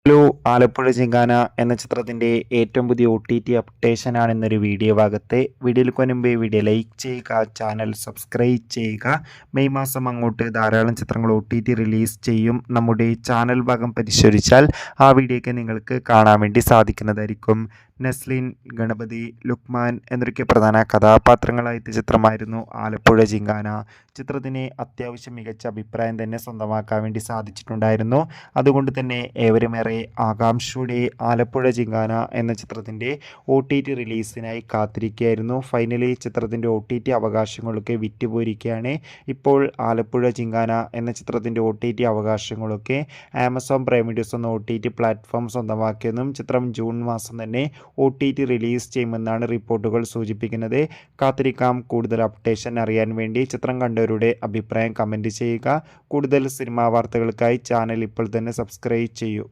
Hello, Alappuzha ജിങ്കാന എന്ന ചിത്രത്തിൻ്റെ ഏറ്റവും പുതിയ OTT അപ്ഡേഷനാണ് ഇന്നൊരു വീഡിയോ ഭാഗത്ത്. വീഡിയോയിൽ മുൻപേ വീഡിയോ ലൈക്ക് ചെയ്യുക, ചാനൽ സബ്സ്ക്രൈബ് ചെയ്യുക. മെയ് മാസം അങ്ങോട്ട് ധാരാളം ചിത്രങ്ങൾ OTT റിലീസ് ചെയ്യും. നമ്മുടെ ചാനൽ ഭാഗം പരിശോധിച്ചാൽ ആ വീഡിയോയ്ക്ക് നിങ്ങൾക്ക് കാണാൻ വേണ്ടി സാധിക്കുന്നതായിരിക്കും. നസ്ലിൻ, ഗണപതി, ലുക്മാൻ എന്നൊക്കെ പ്രധാന കഥാപാത്രങ്ങളായ ചിത്രമായിരുന്നു ആലപ്പുഴ ജിങ്കാന. ചിത്രത്തിന് അത്യാവശ്യം മികച്ച അഭിപ്രായം തന്നെ സ്വന്തമാക്കാൻ വേണ്ടി സാധിച്ചിട്ടുണ്ടായിരുന്നു. അതുകൊണ്ട് തന്നെ ഏവരുമേറെ ആകാംക്ഷയോടെ ആലപ്പുഴ ജിങ്കാന എന്ന ചിത്രത്തിൻ്റെ OTT റിലീസിനായി കാത്തിരിക്കുകയായിരുന്നു. ഫൈനലി ചിത്രത്തിൻ്റെ OTT അവകാശങ്ങളൊക്കെ വിറ്റുപോയിരിക്കുകയാണ്. ഇപ്പോൾ ആലപ്പുഴ ജിങ്കാന എന്ന ചിത്രത്തിൻ്റെ OTT അവകാശങ്ങളൊക്കെ ആമസോൺ പ്രൈം വീഡിയോസ് എന്ന OTT പ്ലാറ്റ്ഫോം സ്വന്തമാക്കിയെന്നും ചിത്രം ജൂൺ മാസം തന്നെ OTT റിലീസ് ചെയ്യുമെന്നാണ് റിപ്പോർട്ടുകൾ സൂചിപ്പിക്കുന്നത്. കാത്തിരിക്കാം കൂടുതൽ അപ്ഡേഷൻ അറിയാൻ വേണ്ടി. ചിത്രം കണ്ടവരുടെ അഭിപ്രായം കമൻറ്റ് ചെയ്യുക. കൂടുതൽ സിനിമാ വാർത്തകൾക്കായി ചാനൽ ഇപ്പോൾ തന്നെ സബ്സ്ക്രൈബ് ചെയ്യൂ.